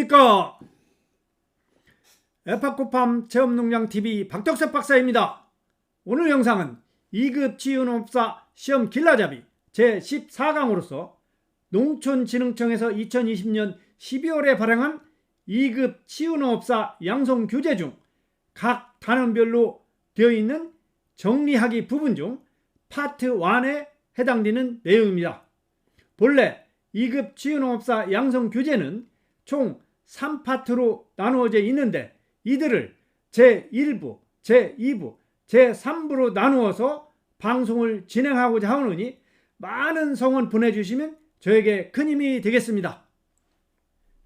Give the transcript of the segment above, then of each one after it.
안녕하십니까. 에파코팜 체험농장TV 박덕섭 박사입니다. 오늘 영상은 2급 치유농업사 시험 길라잡이 제14강으로서 농촌진흥청에서 2020년 12월에 발행한 2급 치유농업사 양성규제 중 각 단원별로 되어 있는 정리하기 부분 중 파트 1에 해당되는 내용입니다. 본래 2급 치유농업사 양성규제는 총 3파트로 나누어져 있는데 이들을 제1부, 제2부, 제3부로 나누어서 방송을 진행하고자 하오니 많은 성원 보내주시면 저에게 큰 힘이 되겠습니다.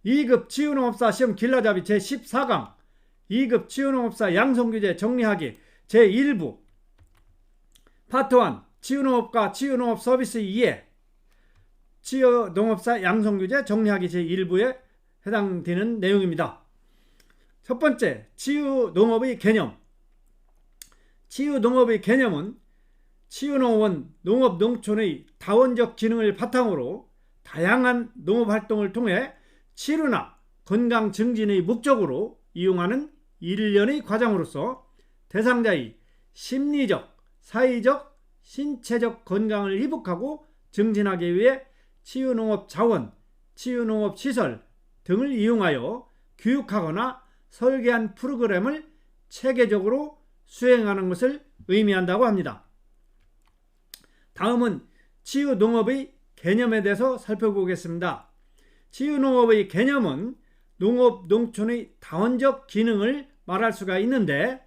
2급 치유농업사 시험 길라잡이 제14강 2급 치유농업사 양성규제 정리하기 제1부 파트 1 치유농업과 치유농업 서비스 2에 치유농업사 양성규제 정리하기 제1부에 해당되는 내용입니다. 첫 번째, 치유농업의 개념. 치유농업의 개념은 치유농업은 농업농촌의 다원적 기능을 바탕으로 다양한 농업활동을 통해 치료나 건강 증진의 목적으로 이용하는 일련의 과정으로서 대상자의 심리적, 사회적, 신체적 건강을 회복하고 증진하기 위해 치유농업 자원, 치유농업 시설 등을 이용하여 교육하거나 설계한 프로그램을 체계적으로 수행하는 것을 의미한다고 합니다. 다음은 치유농업의 개념에 대해서 살펴보겠습니다. 치유농업의 개념은 농업, 농촌의 다원적 기능을 말할 수가 있는데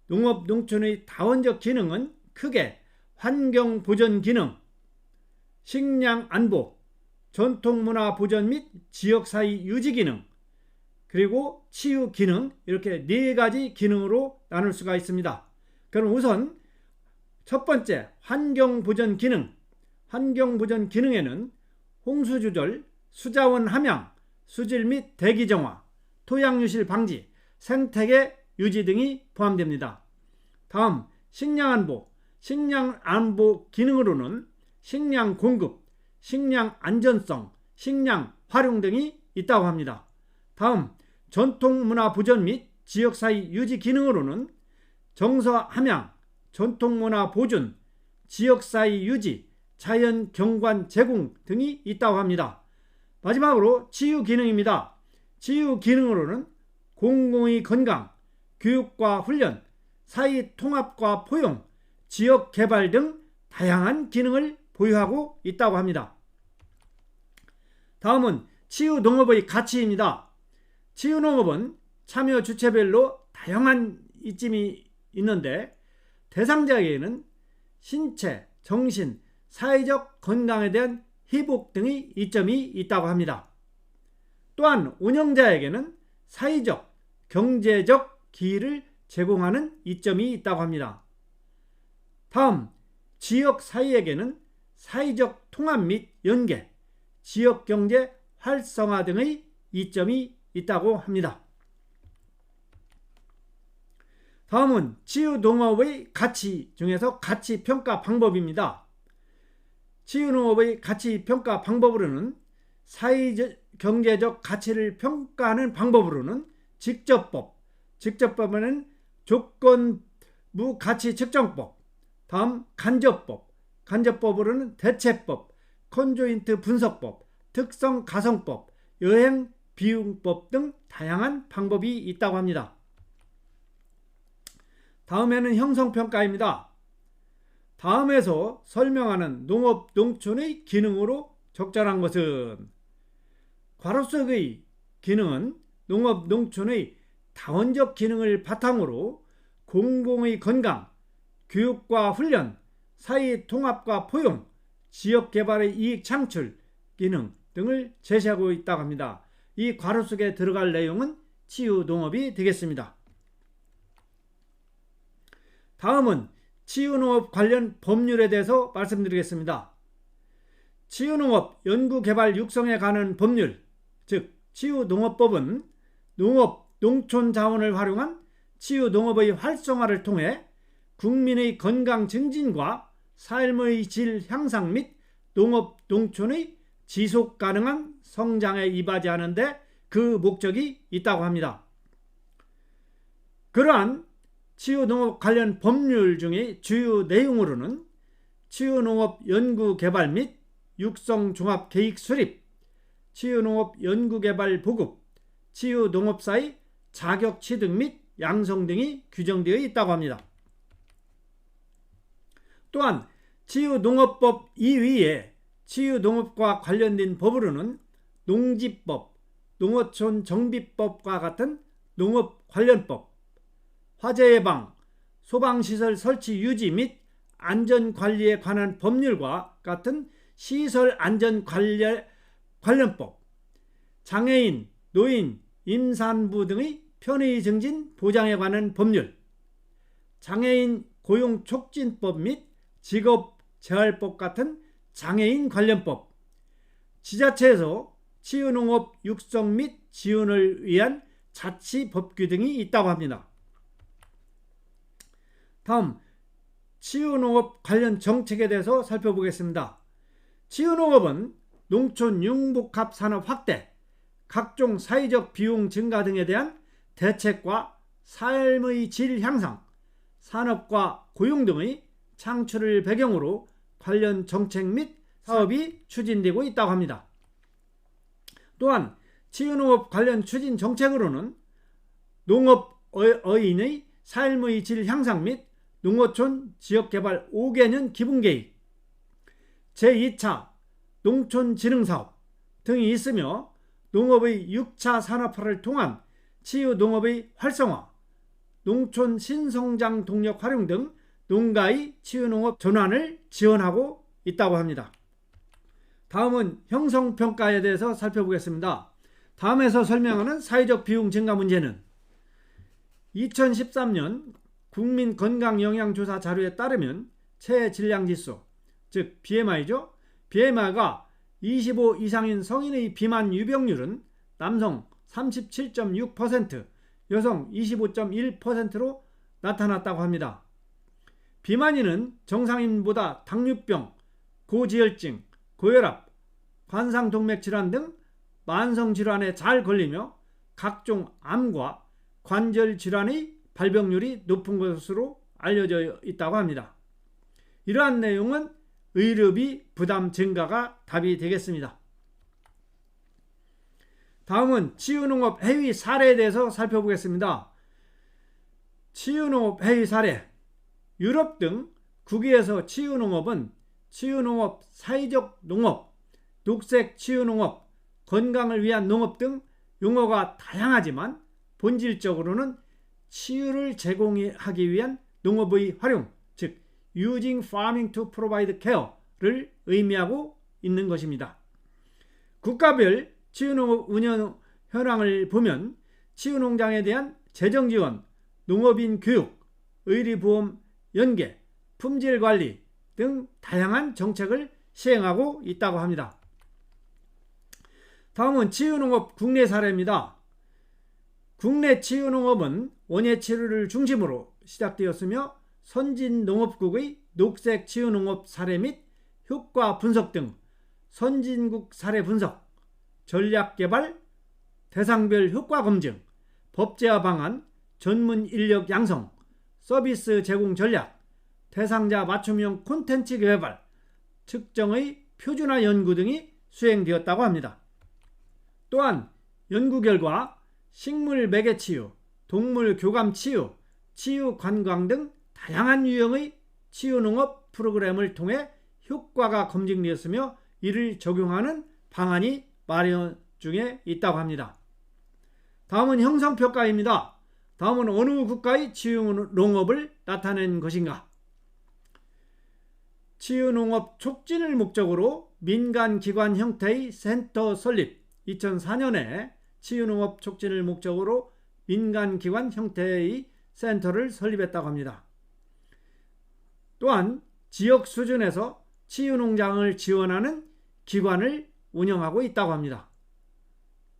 농업, 농촌의 다원적 기능은 크게 환경보전 기능, 식량 안보, 전통문화 보전 및 지역사회 유지 기능, 그리고 치유 기능, 이렇게 네 가지 기능으로 나눌 수가 있습니다. 그럼 우선 첫 번째 환경보전 기능. 환경보전 기능에는 홍수조절, 수자원 함양, 수질 및 대기 정화, 토양유실 방지, 생태계 유지 등이 포함됩니다. 다음 식량 안보. 식량 안보 기능으로는 식량 공급, 식량 안전성, 식량 활용 등이 있다고 합니다. 다음 전통문화 보전 및 지역사회 유지 기능으로는 정서 함양, 전통문화 보존, 지역사회 유지, 자연 경관 제공 등이 있다고 합니다. 마지막으로 치유 기능입니다. 치유 기능으로는 공공의 건강, 교육과 훈련, 사회 통합과 포용, 지역 개발 등 다양한 기능을 보유하고 있다고 합니다. 다음은 치유농업의 가치입니다. 치유농업은 참여 주체별로 다양한 이점이 있는데 대상자에게는 신체, 정신, 사회적 건강에 대한 회복 등의 이점이 있다고 합니다. 또한 운영자에게는 사회적, 경제적 기회를 제공하는 이점이 있다고 합니다. 다음, 지역사회에게는 사회적 통합 및 연계, 지역경제 활성화 등의 이점이 있다고 합니다. 다음은 치유농업의 가치 중에서 가치평가 방법입니다. 치유농업의 가치평가 방법으로는 사회적, 경제적 가치를 평가하는 방법으로는 직접법, 직접법에는 조건부 가치 측정법, 다음 간접법, 간접법으로는 대체법, 컨조인트 분석법, 특성 가성법, 여행 비용법 등 다양한 방법이 있다고 합니다. 다음에는 형성평가입니다. 다음에서 설명하는 농업, 농촌의 기능으로 적절한 것은 괄호석의 기능은 농업, 농촌의 다원적 기능을 바탕으로 공공의 건강, 교육과 훈련, 사회 통합과 포용, 지역 개발의 이익 창출 기능 등을 제시하고 있다고 합니다. 이 괄호석에 들어갈 내용은 치유농업이 되겠습니다. 다음은 치유농업 관련 법률에 대해서 말씀드리겠습니다. 치유농업 연구개발 육성에 관한 법률, 즉 치유농업법은 농업, 농촌 자원을 활용한 치유농업의 활성화를 통해 국민의 건강 증진과 삶의 질 향상 및 농업, 농촌의 지속가능한 성장에 이바지하는 데 그 목적이 있다고 합니다. 그러한 치유농업 관련 법률 중에 주요 내용으로는 치유농업 연구개발 및 육성종합계획 수립, 치유농업 연구개발 보급, 치유농업사의 자격 취득 및 양성 등이 규정되어 있다고 합니다. 또한 치유농업법 이외에 치유농업과 관련된 법으로는 농지법, 농어촌 정비법과 같은 농업 관련법, 화재 예방, 소방시설 설치 유지 및 안전관리에 관한 법률과 같은 시설 안전관련법, 장애인, 노인, 임산부 등의 편의 증진 보장에 관한 법률, 장애인 고용촉진법 및 직업재활법 같은 장애인 관련법, 지자체에서 치유농업 육성 및 지원을 위한 자치법규 등이 있다고 합니다. 다음 치유농업 관련 정책에 대해서 살펴보겠습니다. 치유농업은 농촌 융복합 산업 확대, 각종 사회적 비용 증가 등에 대한 대책과 삶의 질 향상, 산업과 고용 등의 창출을 배경으로 관련 정책 및 사업이 추진되고 있다고 합니다. 또한 치유농업 관련 추진 정책으로는 농업어인의 삶의 질 향상 및 농어촌 지역개발 5개년 기본계획, 제2차 농촌진흥사업 등이 있으며 농업의 6차 산업화를 통한 치유농업의 활성화, 농촌 신성장 동력 활용 등 농가의 치유농업 전환을 지원하고 있다고 합니다. 다음은 형성평가에 대해서 살펴보겠습니다. 다음에서 설명하는 사회적 비용 증가 문제는 2013년 국민건강영양조사 자료에 따르면 체질량지수, 즉 BMI죠. BMI가 25 이상인 성인의 비만 유병률은 남성 37.6%, 여성 25.1%로 나타났다고 합니다. 비만인은 정상인보다 당뇨병, 고지혈증, 고혈압, 관상동맥질환 등 만성질환에 잘 걸리며 각종 암과 관절질환의 발병률이 높은 것으로 알려져 있다고 합니다. 이러한 내용은 의료비 부담 증가가 답이 되겠습니다. 다음은 치유농업 해위 사례에 대해서 살펴보겠습니다. 치유농업 해위 사례. 유럽 등 국외에서 치유농업은 치유농업, 사회적 농업, 녹색 치유농업, 건강을 위한 농업 등 용어가 다양하지만 본질적으로는 치유를 제공하기 위한 농업의 활용, 즉 Using Farming to Provide Care를 의미하고 있는 것입니다. 국가별 치유농업 운영 현황을 보면 치유농장에 대한 재정지원, 농업인 교육, 의료보험 연계, 품질관리 등 다양한 정책을 시행하고 있다고 합니다. 다음은 치유농업 국내 사례입니다. 국내 치유농업은 원예치료를 중심으로 시작되었으며 선진농업국의 녹색 치유농업 사례 및 효과 분석 등 선진국 사례 분석, 전략개발, 대상별 효과 검증, 법제화 방안, 전문 인력 양성, 서비스 제공 전략, 대상자 맞춤형 콘텐츠 개발, 측정의 표준화 연구 등이 수행되었다고 합니다. 또한 연구 결과 식물 매개 치유, 동물 교감 치유, 치유 관광 등 다양한 유형의 치유농업 프로그램을 통해 효과가 검증되었으며 이를 적용하는 방안이 마련 중에 있다고 합니다. 다음은 형성평가입니다. 다음은 어느 국가의 치유농업을 나타낸 것인가? 치유농업 촉진을 목적으로 민간기관 형태의 센터 설립. 2004년에 치유농업 촉진을 목적으로 민간기관 형태의 센터를 설립했다고 합니다. 또한 지역 수준에서 치유농장을 지원하는 기관을 운영하고 있다고 합니다.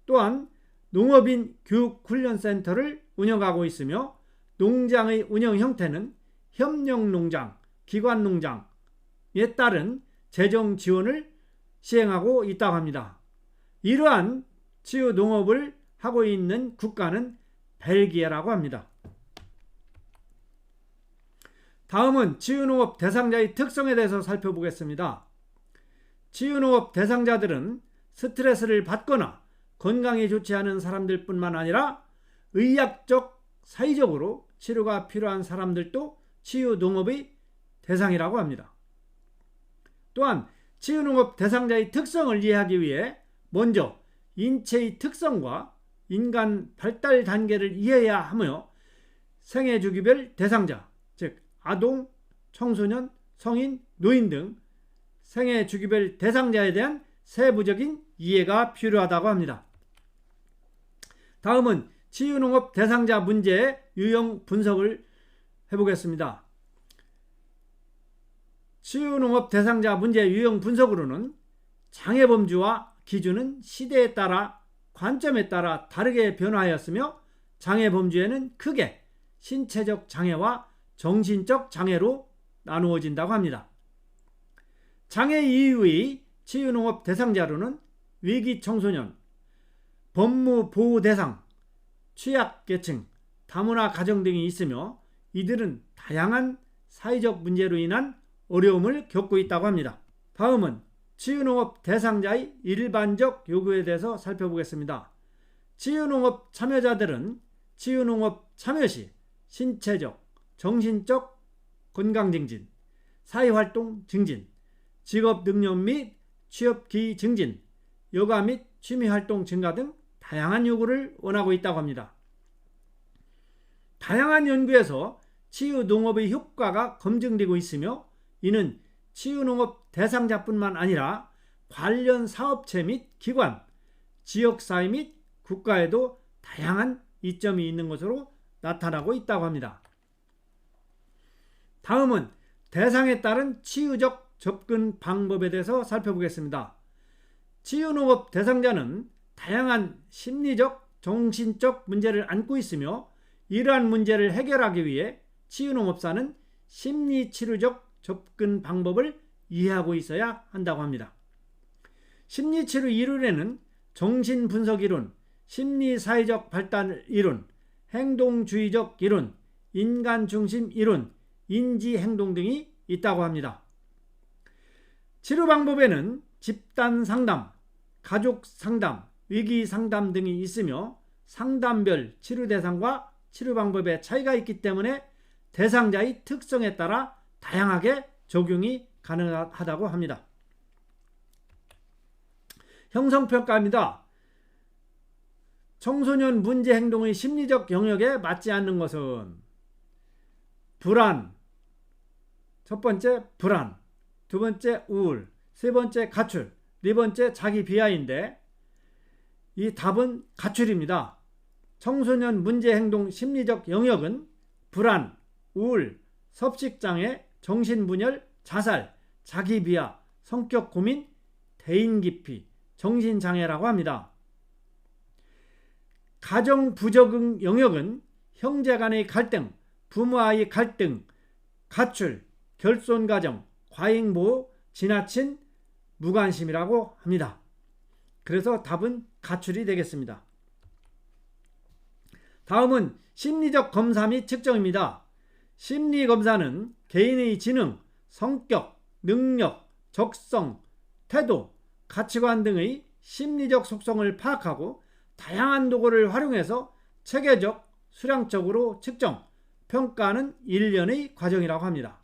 또한 농업인 교육훈련센터를 운영하고 있으며 농장의 운영 형태는 협력농장, 기관농장에 따른 재정 지원을 시행하고 있다고 합니다. 이러한 치유농업을 하고 있는 국가는 벨기에라고 합니다. 다음은 치유농업 대상자의 특성에 대해서 살펴보겠습니다. 치유농업 대상자들은 스트레스를 받거나 건강이 좋지 않은 사람들뿐만 아니라 의학적, 사회적으로 치료가 필요한 사람들도 치유농업의 대상이라고 합니다. 또한 치유농업 대상자의 특성을 이해하기 위해 먼저 인체의 특성과 인간 발달 단계를 이해해야 하며 생애 주기별 대상자, 즉 아동, 청소년, 성인, 노인 등 생애 주기별 대상자에 대한 세부적인 이해가 필요하다고 합니다. 다음은 치유농업 대상자 문제의 유형 분석을 해보겠습니다. 치유농업 대상자 문제 유형 분석으로는 장애 범주와 기준은 시대에 따라 관점에 따라 다르게 변화하였으며 장애 범주에는 크게 신체적 장애와 정신적 장애로 나누어진다고 합니다. 장애 이후의 치유농업 대상자로는 위기 청소년, 법무 보호 대상, 취약계층, 다문화 가정 등이 있으며 이들은 다양한 사회적 문제로 인한 어려움을 겪고 있다고 합니다. 다음은 치유농업 대상자의 일반적 요구에 대해서 살펴보겠습니다. 치유농업 참여자들은 치유농업 참여 시 신체적, 정신적 건강 증진, 사회활동 증진, 직업 능력 및 취업 기회 증진, 여가 및 취미활동 증가 등 다양한 요구를 원하고 있다고 합니다. 다양한 연구에서 치유농업의 효과가 검증되고 있으며 이는 치유농업 대상자뿐만 아니라 관련 사업체 및 기관, 지역사회 및 국가에도 다양한 이점이 있는 것으로 나타나고 있다고 합니다. 다음은 대상에 따른 치유적 접근 방법에 대해서 살펴보겠습니다. 치유농업 대상자는 다양한 심리적, 정신적 문제를 안고 있으며 이러한 문제를 해결하기 위해 치유농업사는 심리치료적 접근 방법을 이해하고 있어야 한다고 합니다. 심리치료 이론에는 정신분석 이론, 심리사회적 발달 이론, 행동주의적 이론, 인간중심 이론, 인지행동 등이 있다고 합니다. 치료 방법에는 집단상담, 가족상담, 위기상담 등이 있으며 상담별 치료 대상과 치료 방법의 차이가 있기 때문에 대상자의 특성에 따라 다양하게 적용이 가능하다고 합니다. 형성평가입니다. 청소년 문제 행동의 심리적 영역에 맞지 않는 것은 불안, 첫 번째 불안, 두 번째 우울, 세 번째 가출, 네 번째 자기 비하인데 이 답은 가출입니다. 청소년 문제 행동 심리적 영역은 불안, 우울, 섭식장애, 정신분열, 자살, 자기 비하, 성격 고민, 대인기피, 정신장애라고 합니다. 가정 부적응 영역은 형제 간의 갈등, 부모와의 갈등, 가출, 결손가정, 과잉보호, 지나친 무관심이라고 합니다. 그래서 답은 가출이 되겠습니다. 다음은 심리적 검사 및 측정입니다. 심리검사는 개인의 지능, 성격, 능력, 적성, 태도, 가치관 등의 심리적 속성을 파악하고 다양한 도구를 활용해서 체계적, 수량적으로 측정, 평가하는 일련의 과정이라고 합니다.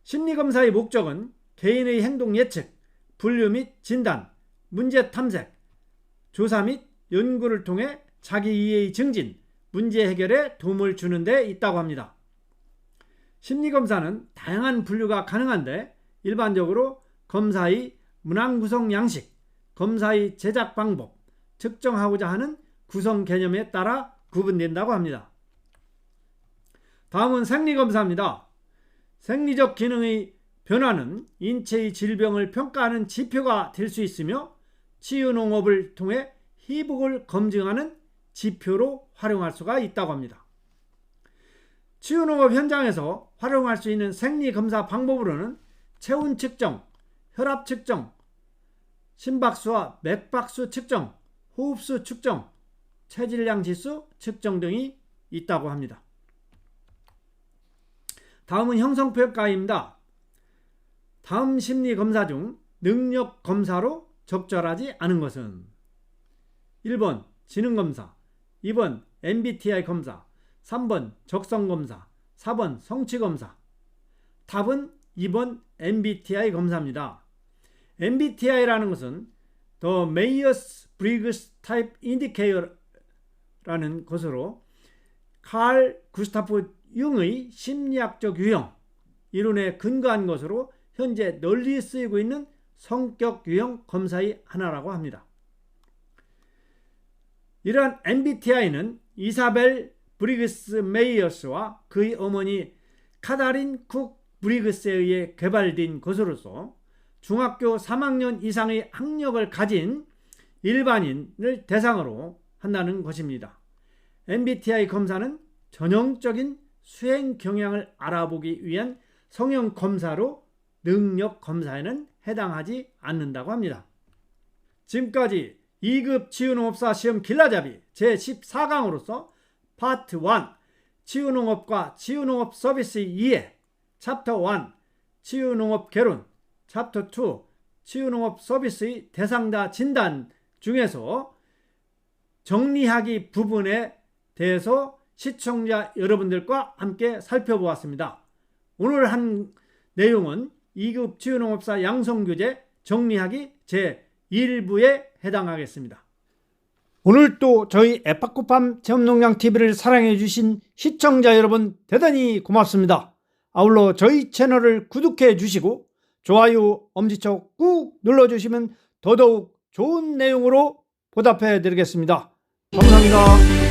심리검사의 목적은 개인의 행동 예측, 분류 및 진단, 문제 탐색, 조사 및 연구를 통해 자기 이해의 증진, 문제 해결에 도움을 주는 데 있다고 합니다. 심리검사는 다양한 분류가 가능한데 일반적으로 검사의 문항 구성 양식, 검사의 제작 방법, 측정하고자 하는 구성 개념에 따라 구분된다고 합니다. 다음은 생리검사입니다. 생리적 기능의 변화는 인체의 질병을 평가하는 지표가 될 수 있으며 치유농업을 통해 희복을 검증하는 지표로 활용할 수가 있다고 합니다. 치유농업 현장에서 활용할 수 있는 생리검사 방법으로는 체온 측정, 혈압 측정, 심박수와 맥박수 측정, 호흡수 측정, 체질량 지수 측정 등이 있다고 합니다. 다음은 형성평가입니다. 다음 심리검사 중 능력검사로 적절하지 않은 것은 1번 지능검사, 2번 MBTI 검사, 3번 적성검사, 4번 성취검사. 답은 2번 MBTI 검사입니다. MBTI라는 것은 The Myers-Briggs Type Indicator라는 것으로 칼 구스타프 융의 심리학적 유형 이론에 근거한 것으로 현재 널리 쓰이고 있는 성격 유형 검사의 하나라고 합니다. 이러한 MBTI는 이사벨 브리그스 메이어스와 그의 어머니 카다린 쿡 브리그스에 의해 개발된 것으로서 중학교 3학년 이상의 학력을 가진 일반인을 대상으로 한다는 것입니다. MBTI 검사는 전형적인 수행 경향을 알아보기 위한 성형 검사로 능력 검사에는 해당하지 않는다고 합니다. 지금까지 2급 치유농업사 시험 길라잡이 제14강으로서 파트 1 치유농업과 치유농업 서비스 2에 챕터 1 치유농업 개론, 챕터 2 치유농업 서비스의 대상자 진단 중에서 정리하기 부분에 대해서 시청자 여러분들과 함께 살펴보았습니다. 오늘 한 내용은 2급 치유농업사 양성교재 정리하기 제1부에 해당하겠습니다. 오늘도 저희 에파코팜 체험농장TV를 사랑해 주신 시청자 여러분 대단히 고맙습니다. 아울러 저희 채널을 구독해 주시고 좋아요 엄지척 꾹 눌러주시면 더더욱 좋은 내용으로 보답해 드리겠습니다. 감사합니다.